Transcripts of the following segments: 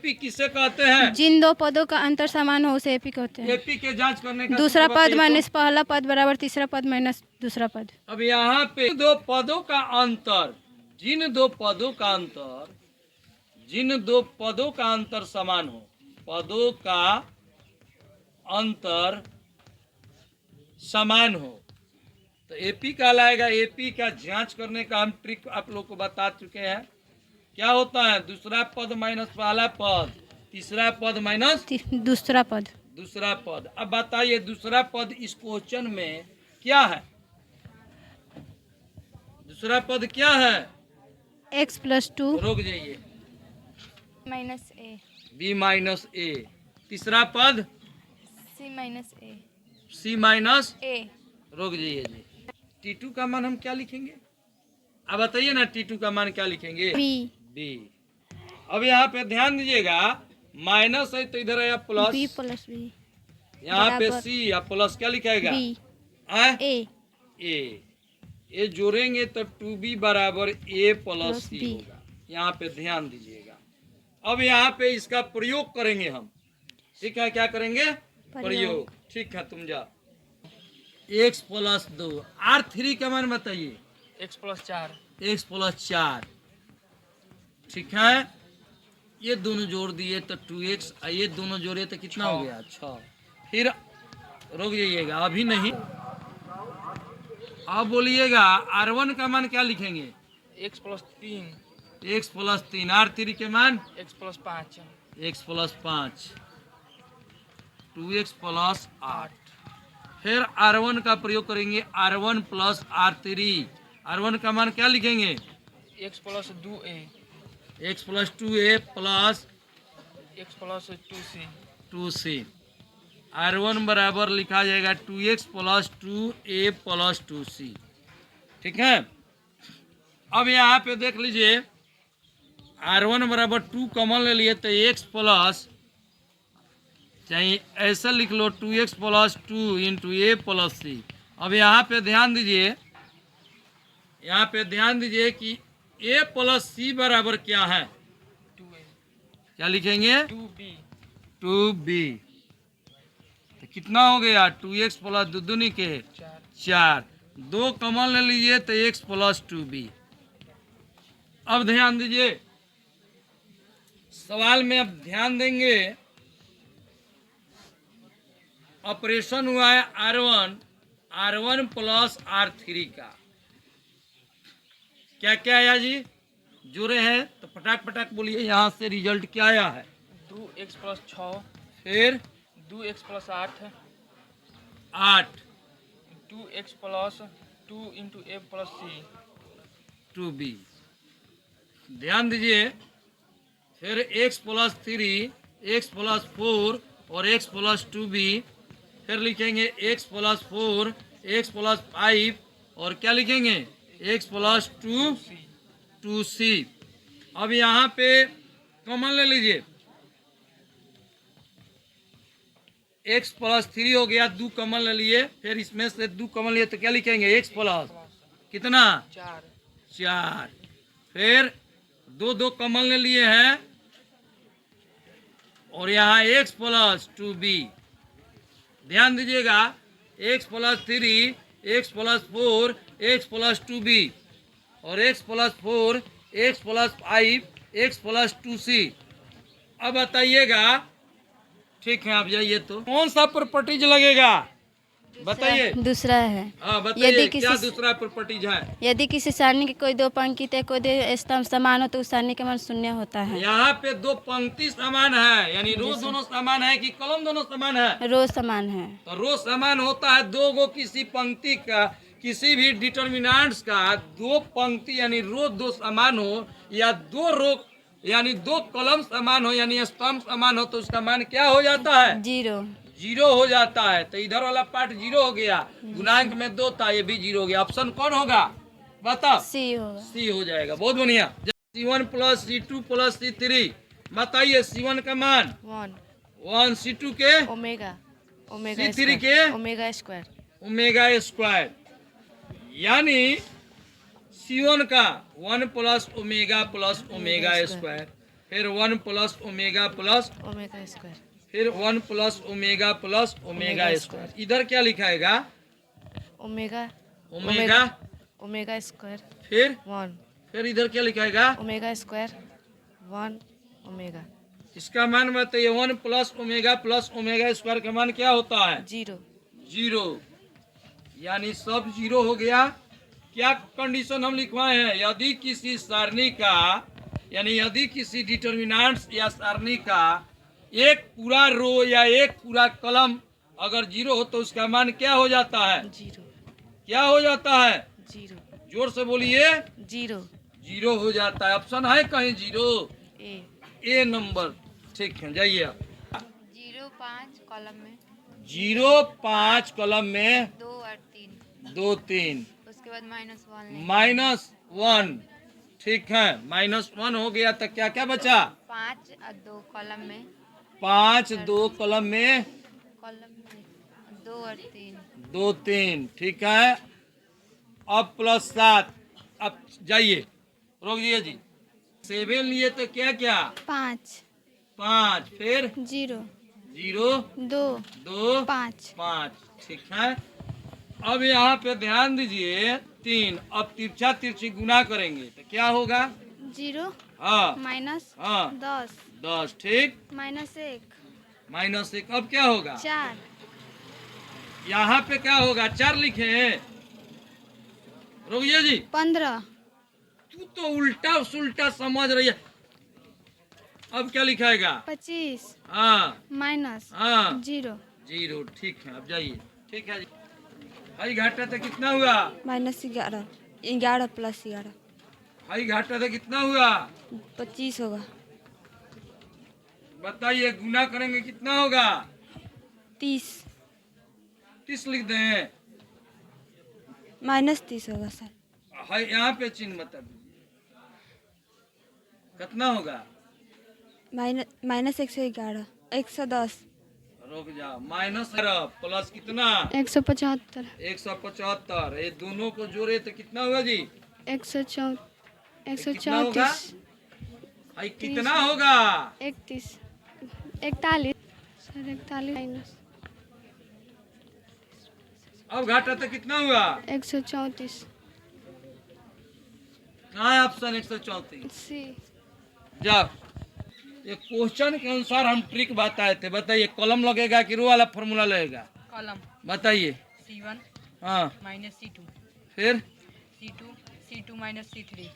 AP किसे कहते हैं? जिन दो पदों का अंतर समान हो उसे एपी कहते हैं। एपी के जांच करने का दूसरा सूत्र पद बताइए माइनस तो। पहला पद बराबर तीसरा पद माइनस दूसरा पद। अब यहाँ पे दो पदों का अंतर, जिन दो पदों का अंतर, जिन दो पदों का अंतर समान हो, पदों का अंतर समान हो तो एपी कहलाएगा। एपी का जांच करने का हम ट्रिक आप लोग को बता चुके हैं। क्या होता है? दूसरा पद माइनस पहला पद, तीसरा पद माइनस दूसरा पद। दूसरा पद। अब बताइए दूसरा पद इस क्वेश्चन में क्या है? दूसरा पद क्या है? x+2 रुक जाइए, माइनस ए b माइनस ए। तीसरा पद c माइनस ए c माइनस ए। रुक जाइए जी, T2 का मान हम क्या लिखेंगे? अब बताइए ना, T2 का मान क्या लिखेंगे? b। अब यहाँ पे ध्यान दीजिएगा, माइनस है तो इधर है प्लस, b प्लस बी यहाँ पे c या प्लस क्या लिखाएगा? ए। ये जोड़ेंगे तो 2b बराबर a प्लस c होगा। यहाँ पे ध्यान दीजिएगा। अब यहाँ पे इसका प्रयोग करेंगे हम, ठीक है? क्या करेंगे? प्रयोग। ठीक है, तुम जाओ। x प्लस 2, R3 का मान बताइए। x प्लस 4, ठीक है? ये दोनों जोड़ दिए तो 2x, ये दोनों जोड़े तो कितना हो गया? 6। फिर रुक जाइएगा, अभी नहीं, अब बोलिएगा R1 का मान क्या लिखेंगे? x plus 3, x plus 3। R3 के मान x plus 5, x plus 5, 2x plus 8। फिर R1 का प्रयोग करेंगे, R1 प्लस R3। R1 का मान क्या लिखेंगे? x plus 2a, x plus 2a plus x plus 2c, 2c। R1 बराबर लिखा जाएगा 2x plus 2a plus 2c, ठीक है? अब यहाँ पे देख लीजिए, R1 बराबर 2 कॉमन ले लिए तो x प्लस, चाहे ऐसा लिख लो 2x प्लस 2 इंटू ए प्लस सी। अब यहाँ पे ध्यान दीजिए, यहाँ पे ध्यान दीजिए कि a प्लस सी बराबर क्या है? 2a, क्या लिखेंगे? 2b, 2b। तो कितना हो गया? 2x प्लस दूनी के 4, 2 कॉमन ले लीजिए तो x प्लस 2b। अब ध्यान दीजिए, सवाल में अब ध्यान देंगे, ऑपरेशन हुआ है R1 प्लस R3 का। क्या क्या आया जी? जोड़े हैं तो पटाक पटाक बोलिए, यहाँ से रिजल्ट क्या आया है? 2x प्लस 6, फिर 2x plus 8, 8, 2x plus 2 into a plus c, 2b। ध्यान दीजिए, फिर x प्लस 3, x प्लस 4 और x प्लस 2b। फिर लिखेंगे x प्लस 4, x प्लस 5 और क्या लिखेंगे? x plus 2c। अब यहाँ पे कॉमन ले लीजिए, x प्लस 3 हो गया, 2 कॉमन ले लिए, फिर इसमें से 2 कॉमन लिए तो क्या लिखेंगे? x प्लस कितना? 4। फिर 2 कॉमन ले लिए हैं और यहाँ x प्लस 2b। ध्यान दीजिएगा, x plus 3, x plus 4, x plus 2b और x plus 4, x plus 5, x plus 2c। अब बताइएगा, ठीक है? आप जाइए तो कौन सा प्रॉपर्टीज लगेगा? बताइए। दूसरा है। हाँ बताइए, यदि क्या किसी दूसरा प्रॉपर्टीज है? यदि किसी सारणी के कोई दो पंक्ति तय कोई दो स्तंभ समान हो तो उस सारणी का मान शून्य होता है। यहाँ पे 2 पंक्ति समान है, यानी रो दोनों समान है कि कॉलम दोनों समान है? रो समान है। तो रो समान होता है 2 गो किसी पंक्ति का, किसी भी डिटर्मिनेंट्स का 2 पंक्ति यानी रो 2 समान हो, या 2 रो यानी 2 कॉलम समान हो, यानी स्तंभ समान हो, तो उसका मान क्या हो जाता है? 0 हो जाता है। तो इधर वाला पार्ट 0 हो गया, गुणांक में 2 था, ये भी 0 हो गया। ऑप्शन कौन होगा? बताओ। सी होगा। सी हो जाएगा। बहुत बढ़िया। C1 plus C2 plus C3, बताइए C1 का मान 1, C2 के ओमेगा, C3 के ओमेगा स्क्वायर, ओमेगा स्क्वायर, यानी C1 का 1 प्लस ओमेगा स्क्वायर। फिर 1 plus omega plus, omega square, फिर 1 plus omega plus omega square. इधर क्या लिखाएगा? ओमेगा ओमेगा, ओमेगा स्क्वायर फिर 1, फिर इधर क्या लिखाएगा? ओमेगा स्क्वायर 1 ओमेगा इसका मान बताइए। 1 प्लस ओमेगा स्क्वायर का मान क्या होता है? 0। 0। यानी सब 0 हो गया। क्या कंडीशन हम लिखवाए हैं? यदि किसी सारणी का, यानी यदि किसी डिटर्मिनेंट्स या सारणी का एक पूरा रो या एक पूरा कलम अगर 0 हो तो उसका मान क्या हो जाता है? 0 क्या हो जाता है? 0 जोर से बोलिए। 0 0 हो जाता है। ऑप्शन है कहीं 0? ए ए नंबर। ठीक है, जाइए आप। 0-5 कॉलम में 0-5 कलम में 2 और 3, 2 3, उसके बाद -1 -1। ठीक है, -1 हो गया तो क्या क्या बचा? 5 और 2 कॉलम में 5 2 कलम में 2 और 3, 2 3। ठीक है, अब +7। अब जाइए, रोक दिए जी। 7 लिए तो क्या क्या? 5 5, फिर 0 0 2 2 5 5। ठीक है, अब यहाँ पे ध्यान दीजिए। 3। अब तिरछा तिरछी गुना करेंगे तो क्या होगा? 0 हाँ माइनस हाँ 10 10। ठीक, -1 -1। अब क्या होगा? 4 यहाँ पे क्या होगा? 4 लिखे हैं। रोगिया जी, 15 तू तो उल्टा सुल्टा समझ रही है। अब क्या लिखाएगा? 25 हाँ माइनस हाँ 0 0। ठीक है, अब जाइए। ठीक है जी। हाई घाटा तो कितना हुआ? -11 11 + 11 हाई घाटा तो कितना हुआ? 25 होगा। बताइए, गुना करेंगे कितना होगा? 30 30 लिख दें। -30 होगा सर। हाई यहाँ पे चिन्ह बता दीजिए कितना होगा? -111 110 रुक जाओ। माइनस प्लस कितना? 175 175। ये दोनों को जोड़े तो कितना हुआ जी? 134 होगा? हाई कितना होगा? 31 41 सर 41 माइनस अब घाटा तो कितना हुआ? 134 कहाँ है ऑप्शन? 134। सी। जाओ, ये क्वेश्चन के अनुसार हम ट्रिक बताए थे। बताइए, कॉलम लगेगा कि रो वाला फॉर्मूला लगेगा? कॉलम बताइए। C1 हाँ, माइनस C2, फिर C2 माइनस C3।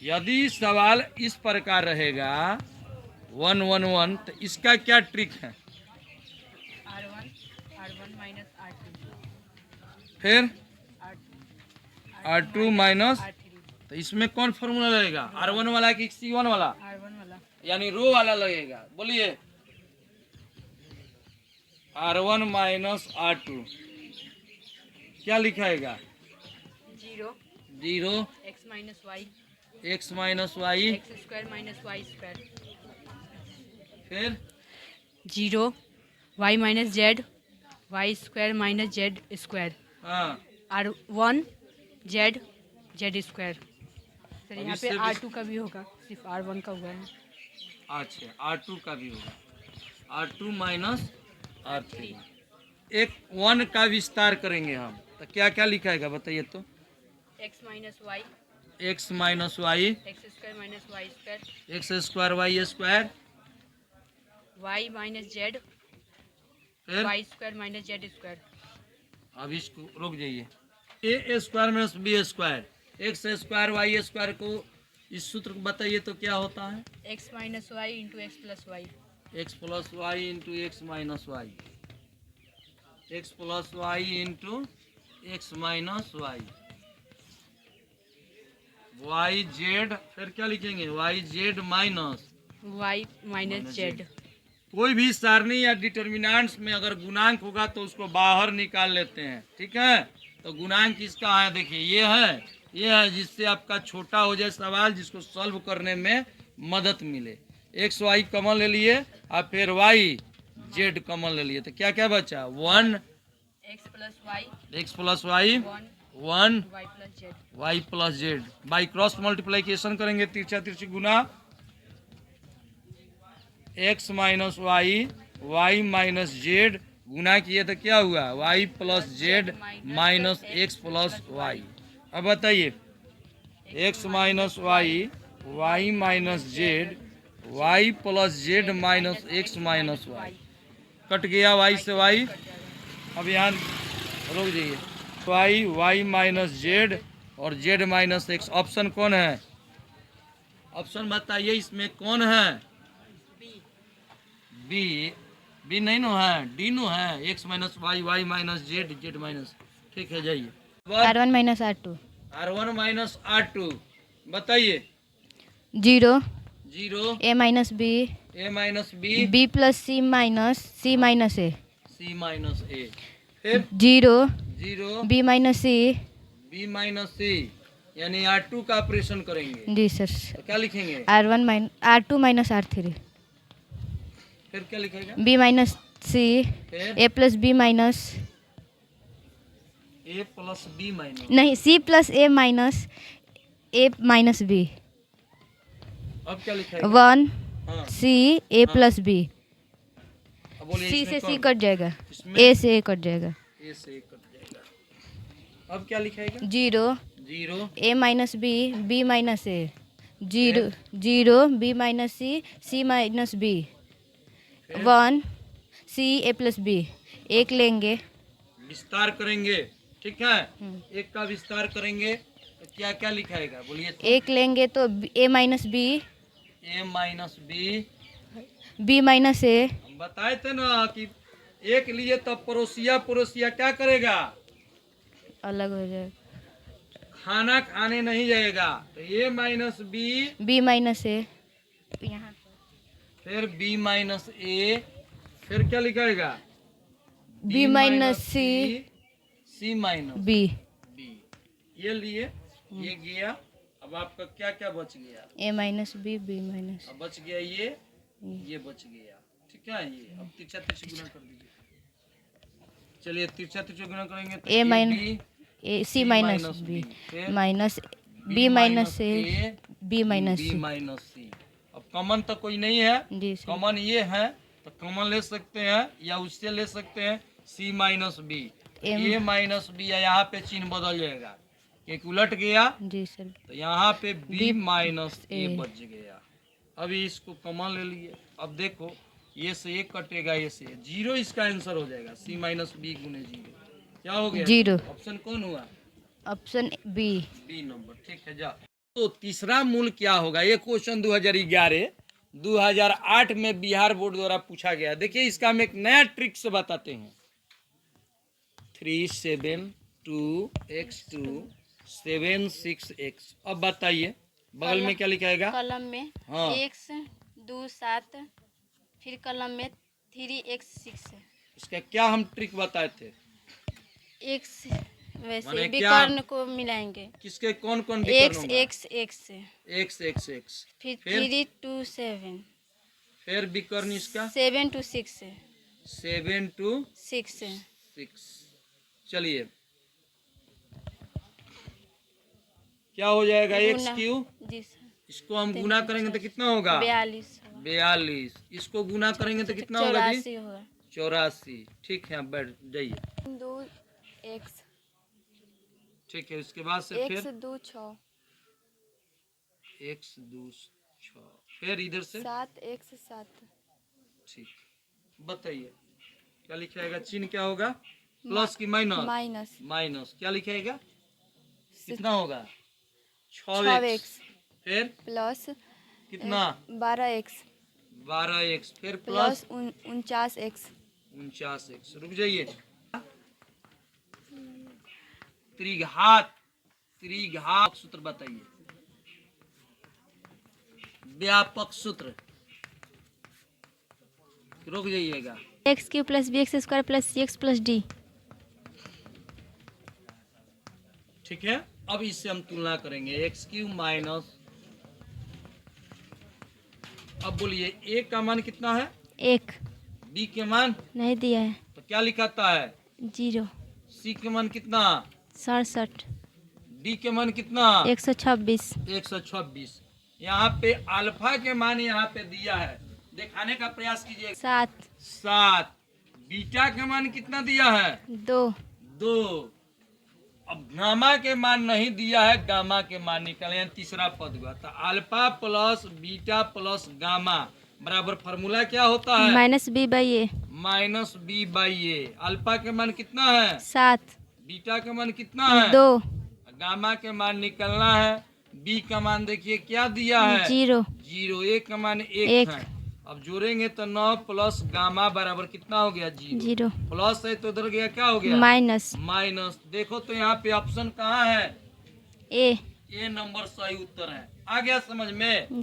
यदि सवाल इस प्रकार रहेगा 1 1 1 तो इसका क्या ट्रिक है? R1 माइनस R2, फिर R2 माइनस, R3, तो इसमें कौन फॉर्मूला लगेगा? R1 वाला कि C1 वाला? R1 वाला, यानी रो वाला लगेगा। बोलिए। R1 माइनस R2 क्या लिखाएगा? 0 0 x minus y, x minus y, x square minus y square. फिर 0 y minus z, y square minus z square. हाँ, R1 z स्क्वायर। सर यहाँ इससे पे भी- R2 का भी होगा, सिर्फ R1 का हुआ है। अच्छा, R2 का भी होगा। R2 minus R3। एक 1 का विस्तार करेंगे हम तो क्या क्या लिखाएगा? बताइए तो। x minus y, x minus y, x square minus y square, x square y square, y minus z, फिर y square minus z square. अब इसको रुक जाइए। A square minus b square, x square y square को इस सूत्र को बताइए तो क्या होता है? x minus y into x plus y. X plus y into x minus y, x plus y into x minus y, y z, फिर क्या लिखेंगे? Y z minus y minus z. कोई भी सारणी या डिटर्मिनेंट्स में अगर गुणांक होगा तो उसको बाहर निकाल लेते हैं। ठीक है, तो गुणांक इसका है, देखिए ये है जिससे आपका छोटा हो जाए सवाल, जिसको सॉल्व करने में मदद मिले। एक्स वाई कॉमन ले लिए और फिर वाई जेड कॉमन ले लिए तो क्या क्या बचा? 1 x plus y, x plus y, 1 y plus z. Y plus z. By cross multiplication करेंगे, तिरछा तिरछी गुना, x minus y, y minus z, गुना किए तो क्या हुआ, y plus z minus x plus y. अब बताइए, x minus y, y minus z, y plus z minus x minus y. Cut गया वाई से वाई। अब यहाँ रोक जाइए, वाई, वाई माइनस जेड और जेड माइनस एक्स। ऑप्शन कौन है, ऑप्शन बताइए इसमें कौन है, बी। बी नहीं नो है, डी नो है, x minus y, y minus z, z minus. ठीक है, जाइए। R1 minus R2 R1 minus R2 बताइए। 0 zero, A minus B A minus B, B plus C minus C minus A c minus a. फिर 0 zero, B minus C। B minus c, यानी R2 का operation करेंगे जी sir. तो क्या लिखेंगे, R2 minus R3 फिर क्या लिखेगा, B माइनस C फिर A plus B minus A plus B minus, नहीं C plus A minus A minus B अब क्या लिखेगा, 1 हाँ C A प्लस B। अब बोलिए C इसमें से C कौन? कट जाएगा, इसमें A से A कट जाएगा। ए से कट जाएगा। अब क्या लिखेगा, 0 zero, A minus B B minus A 0 B minus C C minus B 1 C A plus B। एक लेंगे, विस्तार करेंगे, ठीक है, एक का विस्तार करेंगे तो क्या क्या लिखाएगा, बोलिए तो। एक लेंगे तो A minus B A minus B, B minus A। हम बताए थे ना कि एक लिए तब पड़ोसिया पड़ोसिया क्या करेगा, अलग हो जाएगा, खाना खाने नहीं जाएगा, तो a minus B, B minus A यहाँ फिर बी माइनस ए, फिर क्या लिखाएगा, B minus C c minus B। B. ये लिए, ये गया। अब आपका क्या क्या बच गया, A minus B B minus अब बच गया ये बच गया, ठीक है। ये अब तिरछा तिरछी गुना कर दीजिए। चलिए तिरछा तिरछा गुना करेंगे तो A minus b, A C minus B फिर minus B minus A B minus b C। Minus c. अब कॉमन तो कोई नहीं है, जी सर। कॉमन ये है तो कॉमन ले सकते हैं या उससे ले सकते हैं, सी माइनस बी, ए माइनस बी, यहाँ पे चिन्ह बदल जाएगा क्योंकि उलट गया, जी सर। तो यहाँ पे B B minus A A। बच गया। अभी इसको कॉमन ले लिए। अब देखो ये से एक कटेगा, ये से जीरो, इसका आंसर हो जाएगा सी माइनस बी गुने जीरो। क्या हो गया, 0। ऑप्शन कौन हुआ, ऑप्शन B। B number. ठीक है, जा। तो तीसरा मूल क्या होगा, ये क्वेश्चन 2011-2008 में बिहार बोर्ड द्वारा पूछा गया। देखिए इसका हम एक नया ट्रिक से बताते हैं। 3 7 2 x 2 7 6 x। अब बताइए बगल में क्या लिखाएगा, कलम में हाँ। x 2 7 फिर कलम में 3x 6 इसका क्या हम ट्रिक बताए थे, x वैसे माने विकर्ण को मिलाएंगे, किसके कौन कौन x x x से x x x, फिर फिर? 3 2 7 फिर विकर्ण इसका 7 to 6 से 7 to 6 से 6। चलिए क्या हो जाएगा, एक्स गुना। क्यू, जी सर। इसको हम गुना करेंगे तो कितना होगा, 42 42। इसको गुना करेंगे तो कितना होगा जी, 84 होगा। 84। ठीक है, बैठ जाइए। 2 x ठीक है, इसके बाद से x फिर 2 6 x 2 6, फिर इधर से 7 x 7 ठीक। बताइए क्या लिखाएगा, चिन्ह क्या होगा, प्लस की माइनस, माइनस माइनस। क्या लिखाएगा, कितना होगा, 6x 6x, फिर प्लस कितना 12x 12x, फिर प्लस प्लस 49x 49x। रुक जाइए, त्रिघात सूत्र बताइए, व्यापक सूत्र। रुक जाइएगा, x cube plus b x square plus c x plus d. ठीक है। अब इससे हम तुलना करेंगे, एक्स क्यू माइनस, अब बोलिए ए का मान कितना है, 1 बी के मान नहीं दिया है, तो क्या लिखाता है, 0 सी के मान कितना, 67 डी के मान कितना, 126 126। यहाँ पे अल्फा के मान यहाँ पे दिया है दिखाने का प्रयास कीजिए। 7 7। बीटा का मान कितना दिया है? 2 2। अब गामा के मान नहीं दिया है, गामा के मान निकले हैं, तीसरा पद हुआ। तो alpha plus beta plus gamma बराबर फार्मूला क्या होता है? -b/a minus b by a. Alpha के मान कितना है? 7 बीटा का मान कितना है? 2 गामा के मान निकलना है। बी का मान देखिए क्या दिया है? 0 0। ए का मान 1 एक। है। अब जोड़ेंगे तो 9 प्लस गामा बराबर कितना हो गया? 0। 0 प्लस है तो उधर गया क्या हो गया? Minus minus. देखो तो यहाँ पे ऑप्शन कहाँ है? ए ए नंबर सही उत्तर है। आ गया समझ में?